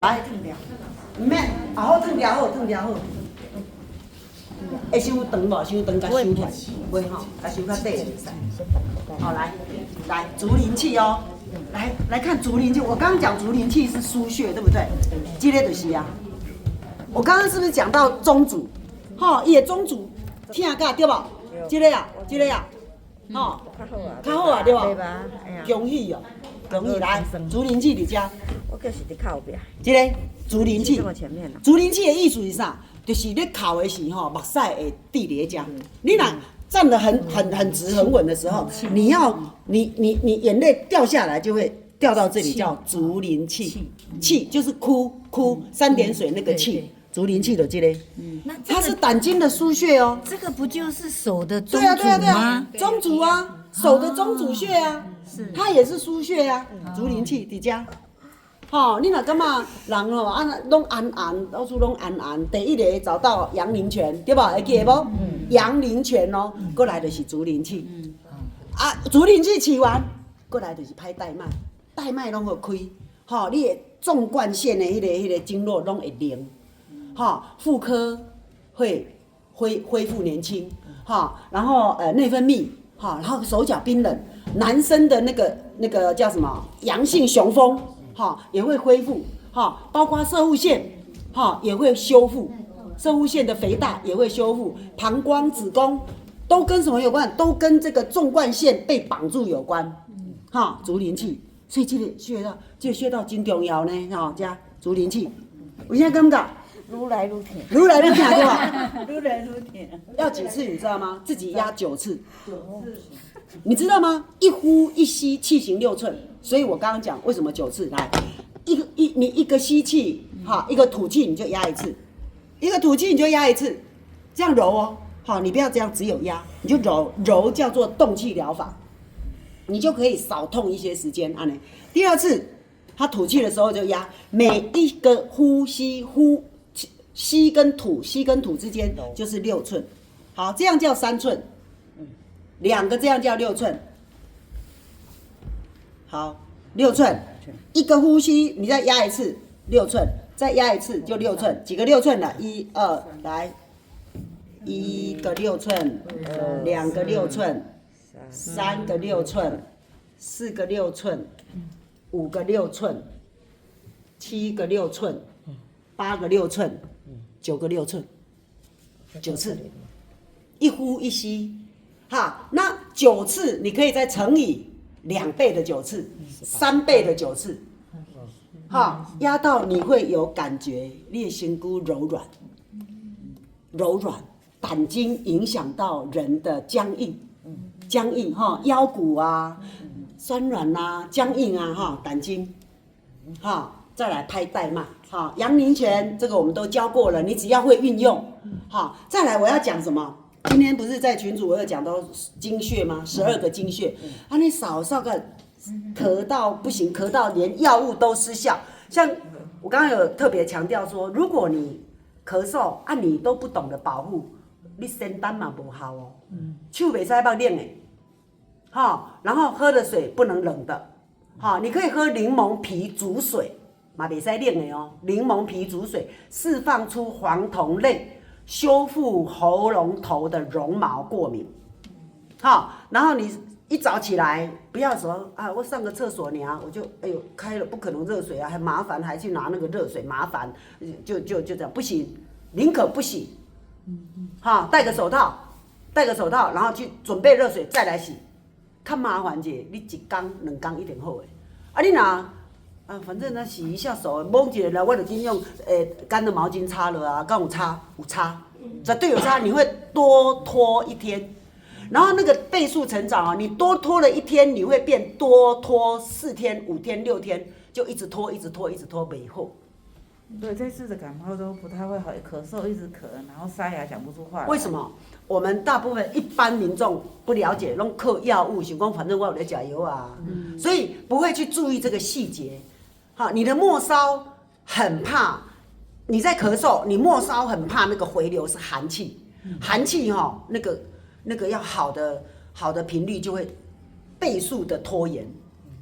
来，毋免，好烫条好，烫条好。会伤长无？伤长，甲收起来，袂吼，甲收较短就会使。好，来，竹林气哦，来看竹林气。我刚刚讲竹林气是腧穴，对不对？这个就是啊。我刚刚是不是讲到中主？吼，伊的中主疼甲对无？这个啊，吼，较好啊，对无？恭喜哦，恭喜来，竹林气伫遮。我就是伫靠边。这个竹林气，前竹林气的意思是啥？就是你考的时候，目屎会滴伫遮。你若站得很直很稳的时候，你眼泪掉下来就会掉到这里，叫竹林气。气就是哭三点水那个气，竹林气的这个，它是胆经的腧穴哦。这个不就是手的中对主吗？中主啊，手的中主穴啊，它也是腧穴啊，竹林气伫遮。吼，你若感觉人吼拢安，到处拢安，第一个找到阳陵泉，对吧？会记得无？阳陵泉哦，过来就是竹林气。竹林气起完，过来就是歹带脉，带脉拢会开。吼，你的纵贯线的迄个经络拢会灵。吼，妇科会恢复年轻。吼，然后内分泌，吼，然后手脚冰冷，男生的那个叫什么阳性雄风。也会恢复，包括射护腺，也会修复，射护腺的肥大也会修复，膀胱、子宫都跟什么有关？都跟这个纵贯线被绑住有关，竹林气，所以这个穴道真重要呢，加竹林气，我现在感觉愈来愈甜，愈来愈甜对吧？愈来愈甜。要几次你知道吗？自己压9次，你知道吗？一呼一吸，气行6寸。所以我刚刚讲为什么9次来，你一个吸气，一个吐气你就压1次，一个吐气你就压1次，这样揉哦，你不要这样只有压，你就揉叫做动气疗法，你就可以少痛一些时间。第2次，他吐气的时候就压，每一个呼吸吸跟吐之间就是6寸，好，这样叫3寸，2个这样叫6寸。好，6寸，一个呼吸，你再压1次，6寸，再压1次就6寸，几个6寸了？1、2，来，1个6寸，2个6寸，3个6寸，4个6寸，5个6寸，7个6寸，8个6寸，9个6寸，9次，一呼一吸，那9次你可以再乘以2倍的9次，3倍的9次，压到你会有感觉，你的身躯柔软，胆经影响到人的僵硬腰骨啊酸软啊僵硬啊胆经，再来拍带脉，阳陵泉这个我们都教过了，你只要会运用，再来我要讲什么？今天不是在群组我有讲到经穴吗？12个经穴，你少个咳到不行，咳到连药物都失效。像我刚刚有特别强调说，如果你咳嗽你都不懂得保护，你身体嘛不好哦，手不可以放冷的，然后喝的水不能冷的，你可以喝柠檬皮煮水，嘛不可以冷的哦，柠檬皮煮水释放出黄酮类。修复喉咙头的绒毛过敏，然后你一早起来不要说我上个厕所我就开了不可能热水还麻烦，还去拿那个热水麻烦，就这样不行，宁可不洗，戴个手套，然后去准备热水再来洗，较麻烦者你1天2天一定好的，你若反正呢，洗一下手，摸一下来，我就尽用干的毛巾擦了啊，刚有擦，绝对有擦，你会多拖1天，然后那个倍数成长你多拖了1天，你会变多拖4天、5天、6天，就一直拖，没好。对，这次的感冒都不太会好，咳嗽一直咳，然后沙哑讲不出话来。为什么？我们大部分一般民众不了解，拢靠药物，想讲反正我有在吃药啊，所以不会去注意这个细节。你的末梢很怕，你在咳嗽，你末梢很怕那个回流是寒气，寒气那个要好的频率就会倍数的拖延，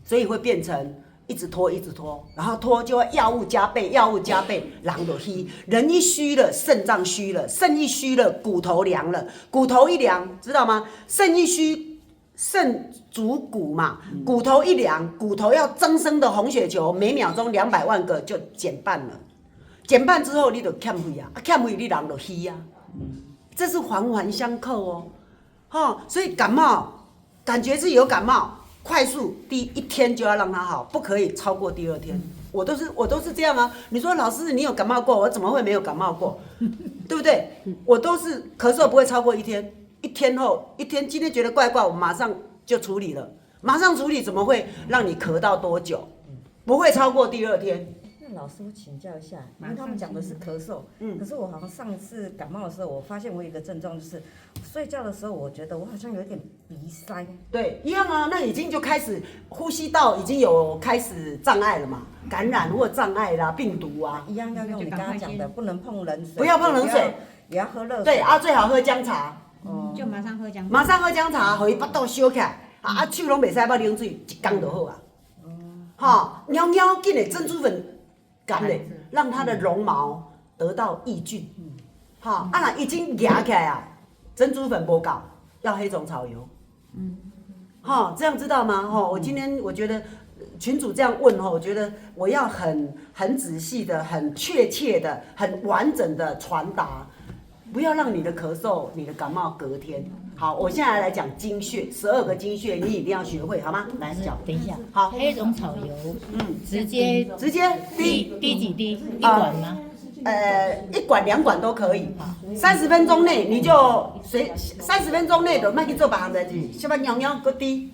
所以会变成一直拖，一直拖，然后拖就会药物加倍，药物加倍，人就虚。人一虚了，肾脏虚了，肾一虚了，骨头凉了，骨头一凉，知道吗？肾一虚，肾主骨嘛，骨头一凉，骨头要增生的红血球每秒钟200万个就减半了。减半之后，你就欠肺啊，欠肺你人就虚啊，这是环环相扣哦。所以感冒，感觉自己有感冒，快速第一天就要让它好，不可以超过第2天。我都是这样啊。你说老师你有感冒过，我怎么会没有感冒过？对不对？我都是咳嗽不会超过1天，一天后今天觉得怪怪，我马上就处理了，马上处理，怎么会让你咳到多久？不会超过第2天。老师，我请教一下，因为他们讲的是咳嗽，可是我好像上次感冒的时候，我发现我有一个症状，就是睡觉的时候，我觉得我好像有点鼻塞。对，一样啊，那已经就开始呼吸道已经有开始障碍了嘛，感染或障碍啦，病毒啊，一样要用你刚刚讲的，不能碰冷水，不要碰冷水，也要喝热水。对啊，最好喝姜茶，就马上喝姜茶。马上喝姜茶，互伊腹肚烧起来，手拢袂使捌冷水，一缸就好啊。尿尿紧的珍珠粉干的，让它的绒毛得到抑菌。那已经压起来啊，珍珠粉不够，要黑种草油。这样知道吗？我今天我觉得群主这样问我觉得我要很仔细的、很确切的、很完整的传达，不要让你的咳嗽、你的感冒隔天。好，我现在来讲经穴，12个经穴，你一定要学会，好吗？来讲。等一下，好，黑种草油，直接滴几滴，一管吗？一管2管都可以。30分钟内你就30分钟内就莫去做别项代志，小可尿尿搁滴，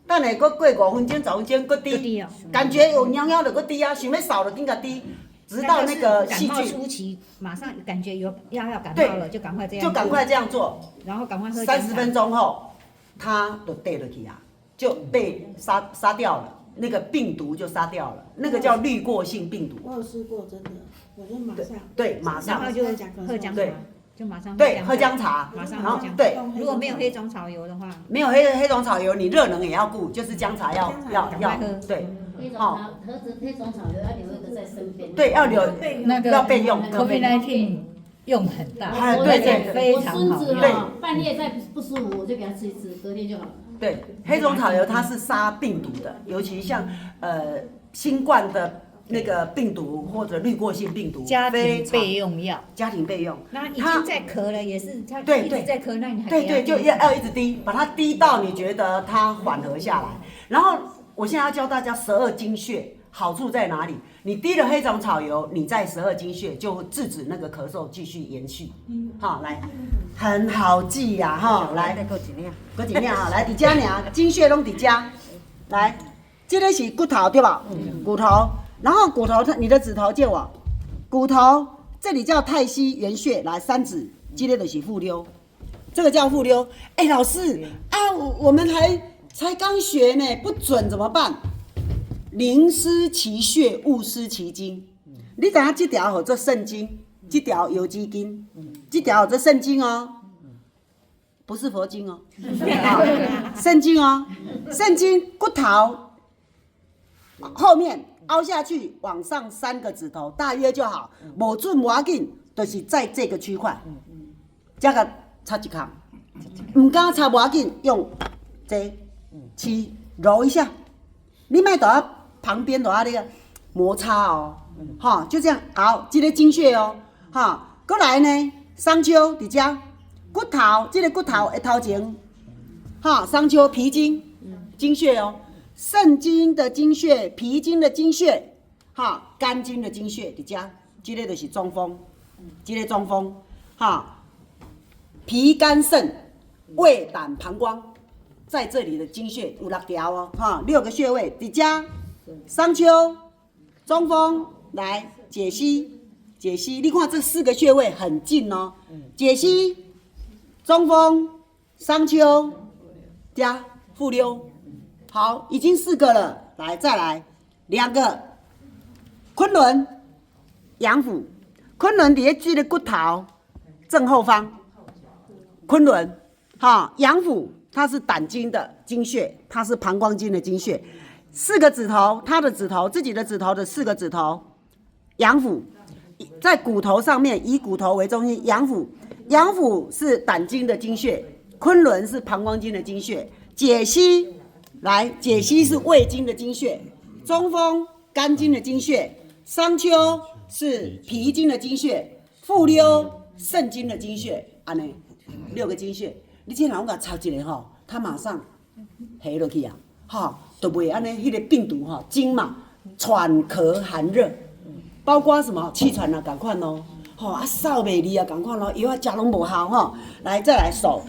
等下搁过5分钟、10分钟搁滴，感觉有尿尿就搁滴啊，想要少了紧甲滴，直到那个细感冒菌。初期，马上感觉要感冒了，就赶快这样，就赶快这样做，然后赶快喝姜茶。30分钟后，它就跌落去啊，就被杀掉了，那个病毒就杀掉了，那个叫滤过性病毒。我有试过，真的，我就马上。对，马上。然后就喝姜茶对，就马上对，喝姜茶，马上然后喝姜茶。对，如果没有黑种草油的话，没有黑种草油，你热能也要顾，就是姜茶要对。黑种草油要留一个在身边。对，要留那个要备用。COVID-19 用很大，对，非常好。我孙子半夜再不舒服，我就给他吃一吃，隔天就好了。对，黑种草油它是杀病毒的，尤其像新冠的那个病毒或者滤过性病毒，家庭备用药。家庭备用。那已经在咳了，也是他对一直在咳，那你还对，就要一直滴，把它滴到你觉得它缓和下来。然后我现在要教大家12经穴好处在哪里？你滴了黑种草油，你在12经穴就制止那个咳嗽继续延续。好，来，很好记呀，来，再给我几粒。搁一领来伫遮尔，经穴拢伫遮。来，这个是骨头对吧？骨头，然后骨头你的指头借我，骨头这里叫太溪原穴，来3指，这个就是复溜，这个叫复溜。老师啊，我们才刚学呢，不准怎么办？宁失其穴，勿失其经。你知影这条叫做肾经，这条有肌经，这条叫做肾经哦。不是佛经哦，肾经哦，肾经骨头后面凹下去，往上3个指头大约就好，无准无要紧，就是在这个区块，这个插一空，唔敢插无要紧，用这去揉一下，你莫在旁边在那个摩擦哦，就这样，好，这个经穴哦，过来呢，商丘伫遮。骨头，这个骨头的头前，商丘脾经经穴哦，肾经的经穴、脾经的经穴，肝经的经穴伫遮，这个就是中风，这个中风，脾肝肾胃胆膀胱，在这里的经穴有6条哦，6个穴位伫遮，商丘、中风，来解析，你看这4个穴位很近哦，解析。中风、商丘加复溜，好，已经4个了。来，再来2个，昆仑、阳府。昆仑伫这个骨头正后方，昆仑，阳府它是胆经的经穴，它是膀胱经的经穴。4个指头，他的指头，自己的指头的4个指头，阳府，在骨头上面以骨头为中心，阳府，阳府是胆经的经穴，昆仑是膀胱经的经穴，解析来，解析是胃经的经穴，中风肝经的经穴，商丘是脾经的经穴，复溜肾经的经穴，安尼6个经穴，你这人我甲抄一个吼，他马上下落去啊，吼，就袂安尼迄个病毒吼，经嘛，喘咳寒热，包括什么气喘啊，赶快咯，吼啊扫袂离啊，赶快咯，药啊食拢无效吼，来再来手，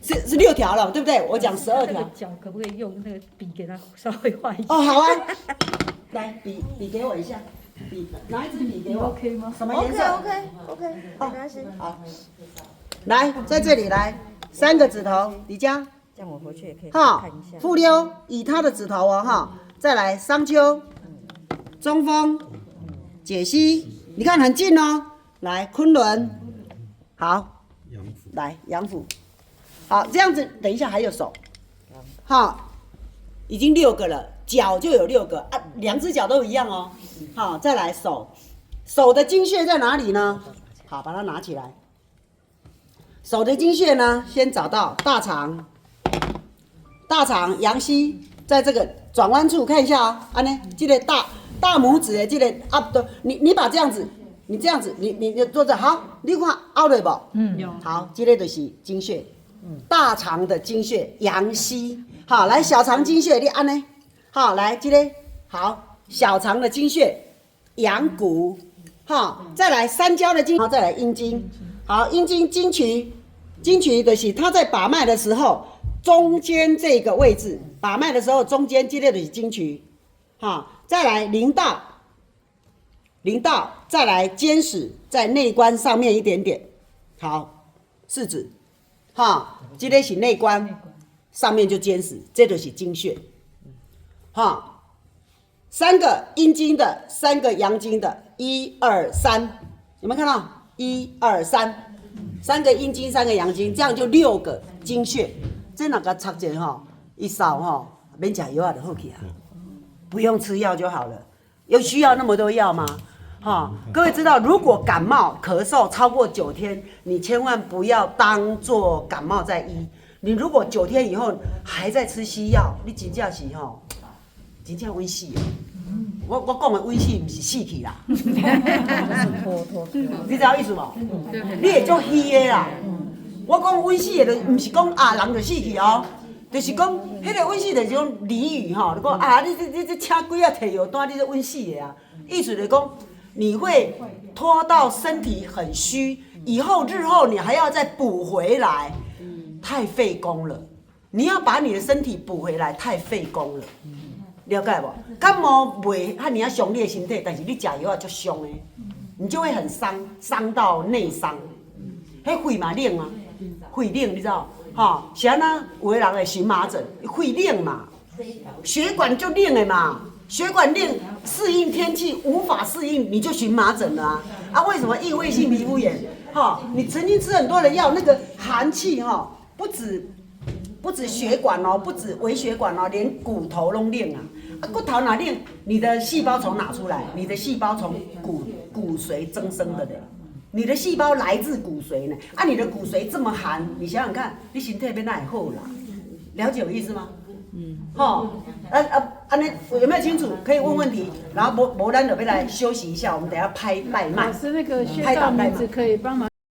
是6条了，对不对？我讲12那条个。脚可不可以用那个笔给他稍微画一下？哦，好啊，来笔给我一下，笔拿一支笔给我 OK 吗？什么颜色 OK，没关系。好，来在这里来3个指头，李佳。这样我回去也可以哈看一下。，复溜以他的指头哦哈，再来商丘、中风、解析，你看很近哦。来昆仑，好，来阳府，好这样子，等一下还有手，好，已经6个了，脚就有6个啊，2只脚都一样哦。好，再来手，手的经穴在哪里呢？好，把它拿起来。手的经穴呢，先找到大肠。大肠阳溪在这个转弯处看一下啊，安尼，这个大拇指的这个啊，你把这样子，你这样子，你坐着好，你看凹了不？有。好，这个就是经穴，大肠的经穴阳溪，好，来小肠经穴你安尼，好，来这个好，小肠的经穴阳谷，好，再来三焦的经，好，再来阴经，好，阴经经渠就是它在把脉的时候。中间这个位置把脉的时候，中间这个就是经渠，哈，再来临道，再来肩矢，在内关上面一点点，好，四指，哈，这个是内关，上面就肩矢，这就是经穴，哈，3个阴经的，3个阳经的，1、2、3，有没有看到？1、2、3，3个阴经，3个阳经，这样就6个经穴。这哪个插者吼，一扫吼，免吃药就好去啊，不用吃药就好了。有需要那么多药吗？哈，各位知道，如果感冒咳嗽超过9天，你千万不要当做感冒在医。你如果9天以后还在吃西药，你真正是吼，真正危死哦。我讲的危死，不是死去啦。你知道意思无？你会做虚的啦。我讲温死的，就唔是讲啊人就死去哦，就是讲迄个温死就是种俚语吼，就讲啊你这请几啊摕药单，你这温死的啊，意思就是讲你会拖到身体很虚，以后日后你还要再补回来，太费工了。你要把你的身体补回来，太费工了，了解不？感冒袂哈你要伤你的身体，但是你食药就伤的，你就会很伤到内伤，迄肺嘛冷啊。肺冷，你知道？哈，是安那有的人会荨麻疹，肺冷嘛，血管就冷的嘛，血管冷适应天气无法适应，你就荨麻疹了啊！啊，为什么异位性皮肤炎？哈，你曾经吃很多的药，那个寒气哈，不止血管哦，不止微血管哦，连骨头都冷啊！啊，骨头哪冷？你的细胞从哪出来？你的细胞从骨髓增生的嘞。你的细胞来自骨髓呢，啊，你的骨髓这么寒，你想想看，你身体变哪会好啦？了解我意思吗？吼，安尼有没有清楚？可以问问题，然后咱就要来休息一下，我们等一下拍脉。老师，那个穴道名字可以帮忙